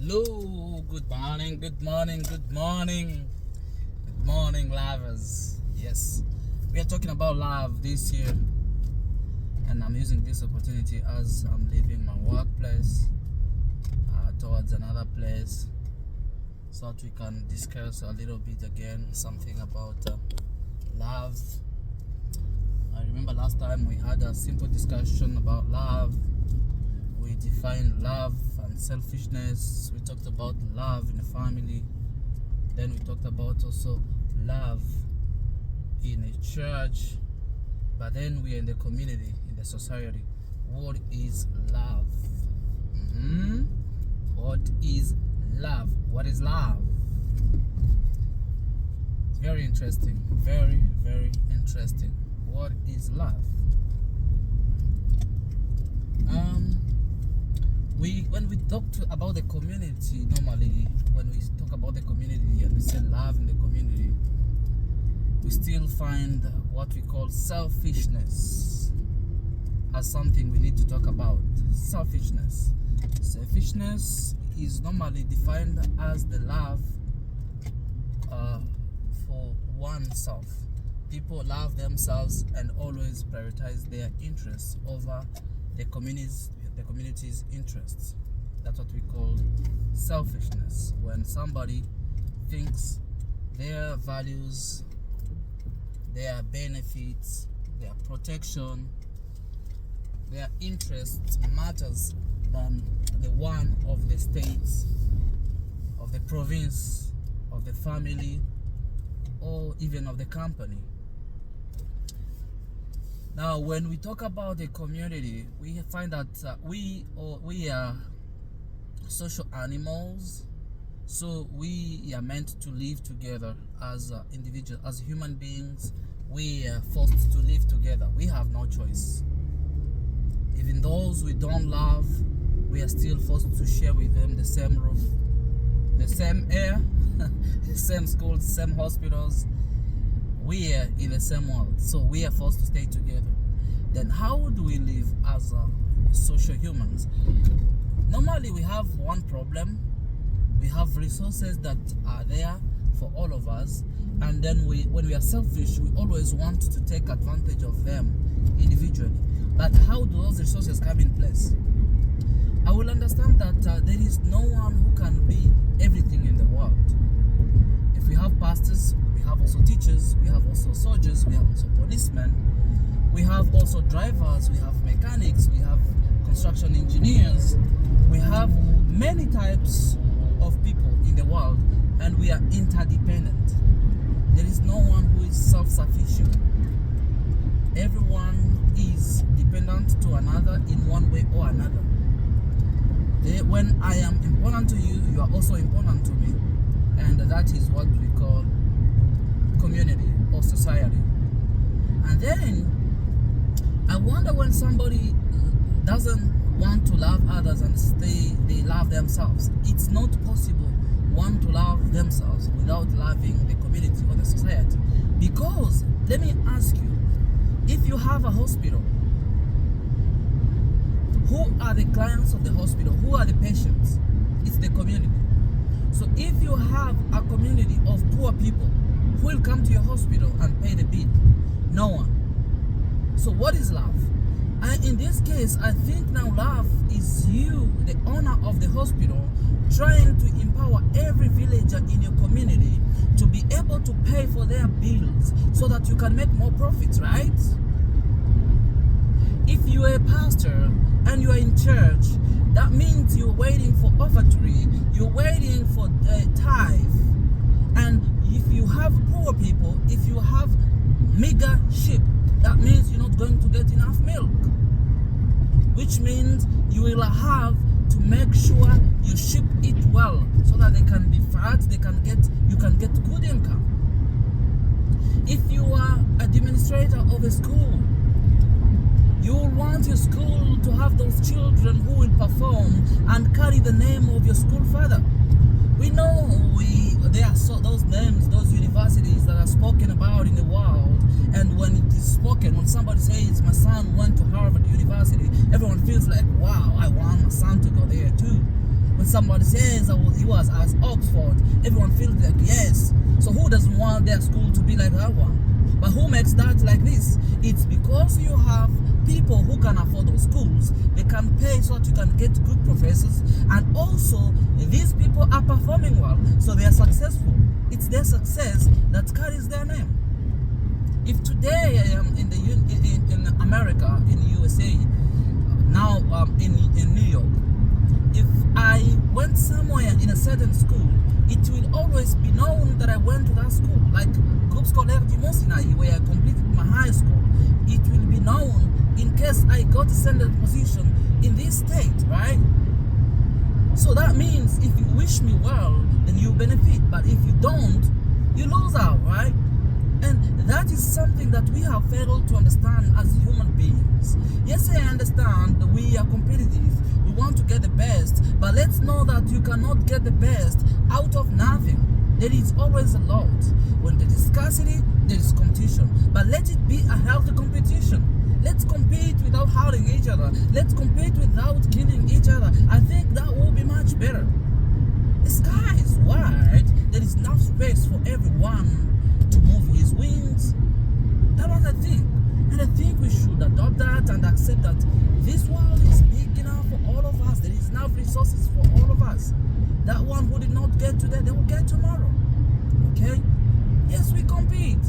Hello, good morning, good morning, good morning, good morning, lovers. Yes, we are talking about love this year, and I'm using this opportunity as I'm leaving my workplace towards another place so that we can discuss a little bit again something about love. I remember last time we had a simple discussion about love. We defined love and selfishness. We talked about love in the family. Then we talked about also love in a church. But then we are in the community, in the society. What is love? What is love? What is love? It's very interesting. Very, very interesting. What is love? When we talk about the community, normally when we talk about the community and we say love in the community, we still find what we call selfishness as something we need to talk about. Selfishness. Selfishness is normally defined as the love for oneself. People love themselves and always prioritize their interests over the community's interests. That's what we call selfishness. When somebody thinks their values, their benefits, their protection, their interests matters than the one of the states, of the province, of the family, or even of the company. Now, when we talk about a community, we find that we are social animals, so we are meant to live together as individuals, as human beings. We are forced to live together. We have no choice. Even those we don't love, we are still forced to share with them the same roof, the same air, the same schools, the same hospitals. We are in the same world, so we are forced to stay together. Then how do we live as social humans? Normally we have one problem. We have resources that are there for all of us, and then when we are selfish, we always want to take advantage of them individually. But how do those resources come in place? I will understand that there is no one who can be everything in the world. If we have pastors, we have also teachers, we have also soldiers, we have also policemen, we have also drivers, we have mechanics, we have construction engineers, we have many types of people in the world, and we are interdependent. There is no one who is self-sufficient. Everyone is dependent to another in one way or another. When I am important to you, you are also important to me. And that is what we call community or society. And then I wonder, when somebody doesn't want to love others and they love themselves, it's not possible one to love themselves without loving the community or the society. Because let me ask you, if you have a hospital, who are the clients of the hospital? Who are the patients? It's the community. So if you have a community of poor people, who will come to your hospital and pay the bill? No one. So what is love? And in this case, I think now love is you, the owner of the hospital, trying to empower every villager in your community to be able to pay for their bills so that you can make more profits, right? If you are a pastor and you are in church, that means you're waiting for offertory, you're waiting for the tithe. And if you have poor people, if you have meager sheep, that means you're not going to get enough milk. Which means you will have to make sure your sheep eat well so that they can be fat, you can get good income. If you are an administrator of a school, you will want your school to have those children who will perform and carry the name of your school father. We know there are those names, those universities that are spoken about in the world, and when it is spoken, when somebody says my son went to Harvard University, everyone feels like, wow, I want my son to go there too. When somebody says he was at Oxford, everyone feels like yes. So who doesn't want their school to be like that one? But who makes that like this? It's because you have people who can afford those schools. They can pay so that you can get good professors, and also these people are performing well, so they are successful. It's their success that carries their name. If today I am in America, in USA, now in New York, if I went somewhere in a certain school, it will always be known that I went to that school. Like Groupe Scolaire du Mont Sinaï, where I completed my high school, it will be known in case I got a certain position in this state, right? So that means if you wish me well, then you benefit. But if you don't, you lose out, right? And that is something that we have failed to understand as human beings. Yes, I understand that we are competitive. We want to get the best. But let's know that you cannot get the best out of nothing. There is always a lot. When there is scarcity, there is competition. But let it be a healthy competition. Let's compete without hurting each other. Let's compete without killing each other. I think that will be much better. The sky is wide. There is enough space for everyone to move his wings. That's what I think. And I think we should adopt that and accept that this world is big enough for all of us. There is enough resources for all of us. That one who did not get today, they will get tomorrow. Okay? Yes, we compete.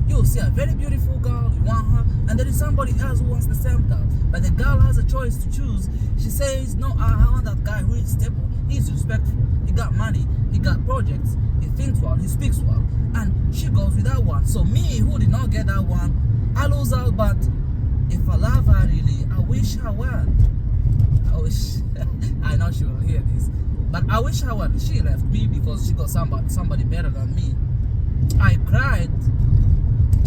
You'll see a very beautiful girl, you want her, and there is somebody else who wants the same girl. But the girl has a choice to choose. She says, no, I want that guy who is stable, he's respectful, he got money, he got projects, he thinks well, he speaks well, and she goes with that one. So me, who did not get that one, I lose out. But if I love her really, I wish her well. I wish, I know she will hear this, but I wish her well. She left me because she got somebody better than me. I cried,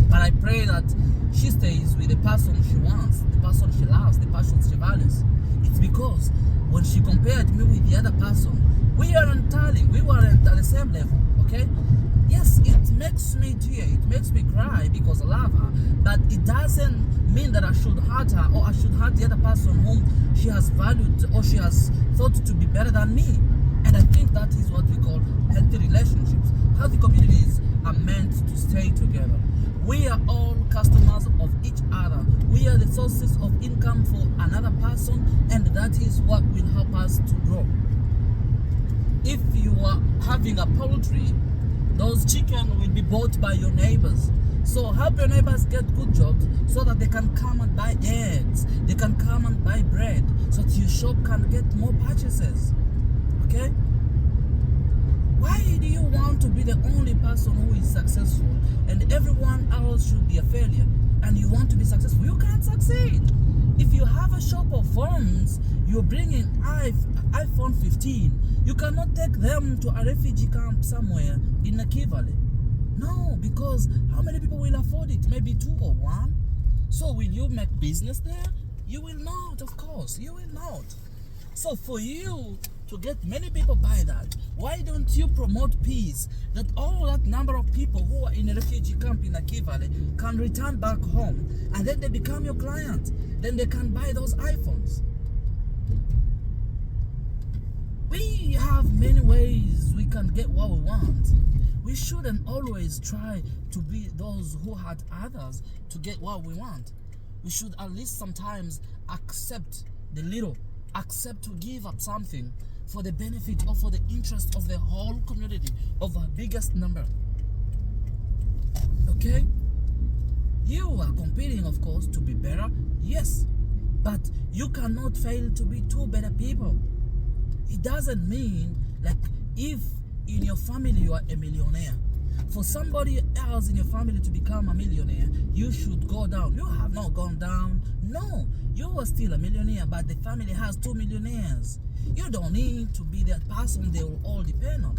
but I pray that she stays with the person she wants, the person she loves, the person she values. It's because when she compared me with the other person, we weren't at the same level, okay? Yes, it makes me tear, it makes me cry because I love her, but it doesn't mean that I should hurt her or I should hurt the other person whom she has valued or she has thought to be better than me. And I think that is what we call healthy relationships. Healthy communities are meant to stay together. We are all customers of each other. We are the sources of income for another person, and that is what will help us to grow. If you are having a poultry, those chicken will be bought by your neighbors. So help your neighbors get good jobs so that they can come and buy eggs, they can come and buy bread, so that your shop can get more purchases. Okay? Why do you want to be the only person who is successful and everyone else should be a failure, and you want to be successful? You can't succeed. If you have a shop of phones, you're bringing iPhone 15, you cannot take them to a refugee camp somewhere in Nakivale. No, because how many people will afford it? Maybe 2 or 1. So will you make business there? You will not, of course, you will not. So for you to get many people buy that, why don't you promote peace, that all that number of people who are in a refugee camp in Nakivale can return back home, and then they become your client, then they can buy those iPhones. We have many ways we can get what we want. We shouldn't always try to be those who hurt others to get what we want. We should at least sometimes accept the little, accept to give up something for the benefit or for the interest of the whole community, of our biggest number. Okay? You are competing, of course, to be better, yes, but you cannot fail to be 2 better people. It doesn't mean, like, if in your family you are a millionaire, for somebody else in your family to become a millionaire, you should go down. You have not gone down. No, you are still a millionaire, but the family has 2 millionaires. You don't need to be that person they will all depend on.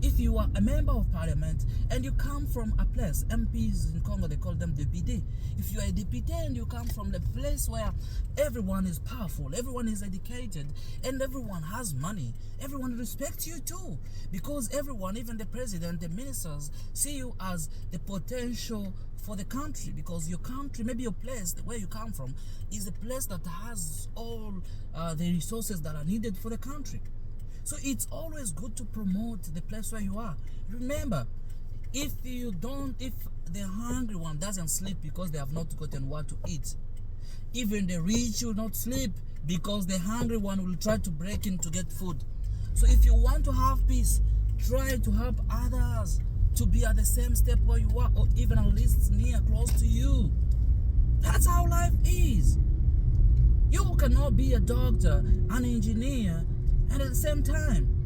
If you are a member of parliament and you come from a place, MPs in Congo, they call them députés. If you are a député and you come from the place where everyone is powerful, everyone is educated, and everyone has money, everyone respects you too. Because everyone, even the president, the ministers, see you as the potential for the country. Because your country, maybe your place, where you come from, is a place that has all the resources that are needed for the country. So it's always good to promote the place where you are. Remember, if the hungry one doesn't sleep because they have not gotten what to eat, even the rich will not sleep because the hungry one will try to break in to get food. So if you want to have peace, try to help others to be at the same step where you are, or even at least near, close to you. That's how life is. You cannot be a doctor, an engineer, and at the same time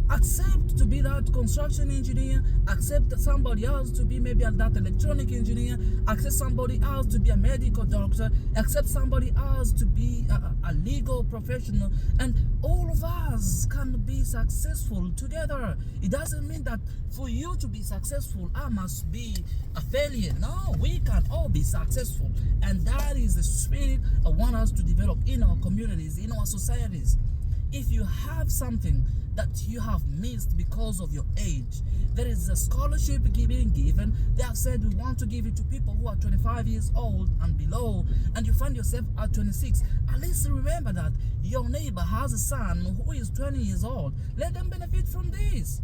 accept to be that construction engineer, accept somebody else to be maybe that electronic engineer, accept somebody else to be a medical doctor, accept somebody else to be a legal professional, and all of us can be successful together. It doesn't mean that for you to be successful, I must be a failure. No, we can all be successful, and that is the spirit I want us to develop in our communities, in our societies. If you have something that you have missed because of your age, there is a scholarship being given. They have said we want to give it to people who are 25 years old and below, and you find yourself at 26. At least remember that your neighbor has a son who is 20 years old. Let them benefit from this.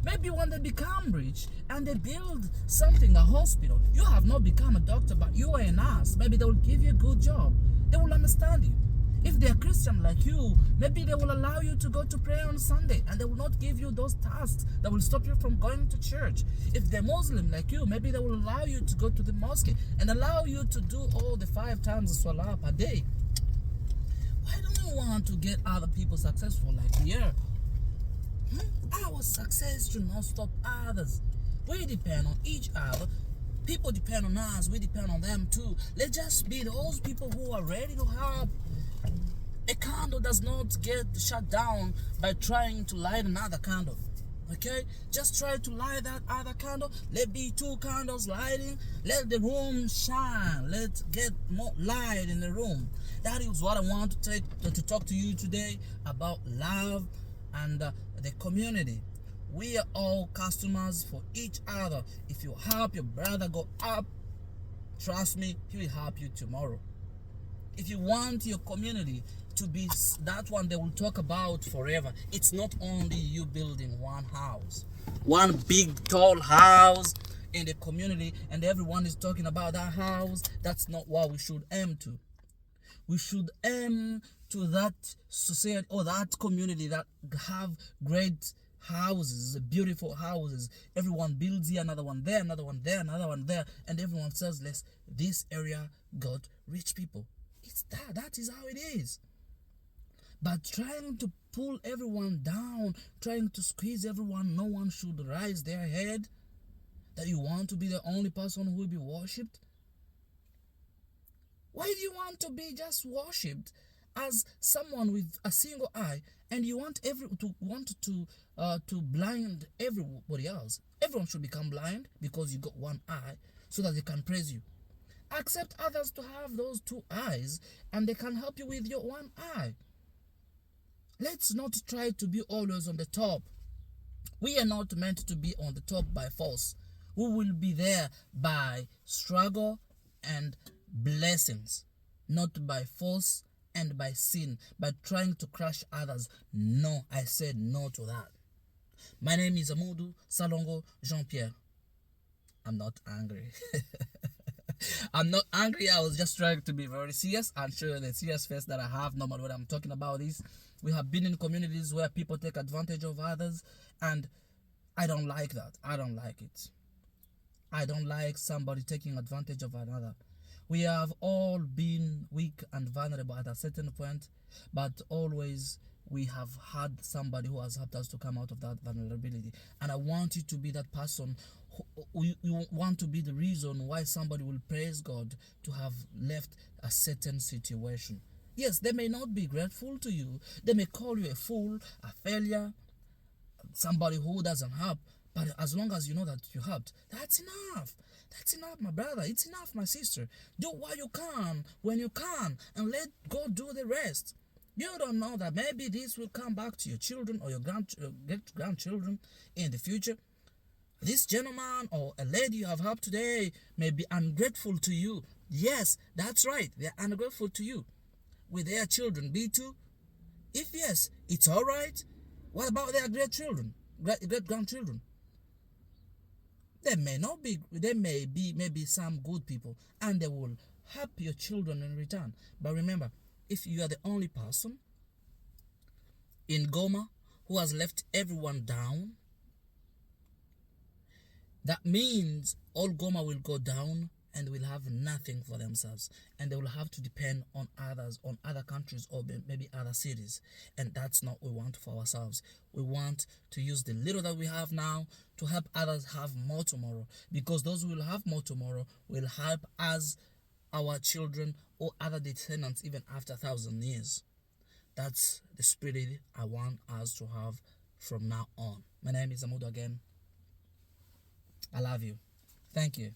Maybe when they become rich and they build something, a hospital, you have not become a doctor, but you are a nurse. Maybe they will give you a good job. They will understand you. If they are Christian like you, maybe they will allow you to go to prayer on Sunday, and they will not give you those tasks that will stop you from going to church. If they're Muslim like you, maybe they will allow you to go to the mosque and allow you to do all the 5 times the salah per day. Why don't you want to get other people successful like we are? Our success should not stop others. We depend on each other. People depend on us. We depend on them too. Let's just be those people who are ready to help. A candle does not get shut down by trying to light another candle. Okay? Just try to light that other candle. Let be 2 candles lighting. Let the room shine. Let's get more light in the room. That is what I want to talk to you today about love and the community. We are all customers for each other. If you help your brother go up, trust me, he will help you tomorrow. If you want your community to be that one they will talk about forever, it's not only you building one house, one big tall house in the community, and everyone is talking about that house. That's not what we should aim to. We should aim to that society or that community that have great houses, beautiful houses. Everyone builds here, another one there, another one there, another one there, and everyone says, this area got rich people. It's that is how it is. But trying to pull everyone down, trying to squeeze everyone, no one should raise their head that you want to be the only person who will be worshipped. Why do you want to be just worshipped as someone with a single eye, and you want to blind everybody else? Everyone should become blind because you got one eye so that they can praise you. Accept others to have those 2 eyes, and they can help you with your one eye. Let's not try to be always on the top. We are not meant to be on the top by force. We will be there by struggle and blessings, not by force and by sin, by trying to crush others. No, I said no to that. My name is Amadou Salongo Jean-Pierre. I'm not angry. I'm not angry. I was just trying to be very serious and show the serious face that I have normally when I'm talking about this. We have been in communities where people take advantage of others, and I don't like that. I don't like it. I don't like somebody taking advantage of another. We have all been weak and vulnerable at a certain point, but always we have had somebody who has helped us to come out of that vulnerability. And I want you to be that person. You want to be the reason why somebody will praise God to have left a certain situation. Yes, they may not be grateful to you. They may call you a fool, a failure, somebody who doesn't help. But as long as you know that you helped, that's enough. That's enough, my brother. It's enough, my sister. Do what you can when you can, and let God do the rest. You don't know that maybe this will come back to your children or your grandchildren in the future. This gentleman or a lady you have helped today may be ungrateful to you. Yes, that's right. They're ungrateful to you. With their children, be too. If yes, it's all right. What about their great grandchildren? There may be maybe some good people, and they will help your children in return. But remember, if you are the only person in Goma who has left everyone down, that means all Goma will go down and will have nothing for themselves, and they will have to depend on others, on other countries, or maybe other cities. And that's not what we want for ourselves. We want to use the little that we have now to help others have more tomorrow, because those who will have more tomorrow will help us, our children, or other descendants even after 1,000 years. That's the spirit I want us to have from now on. My name is Amudo again. I love you. Thank you.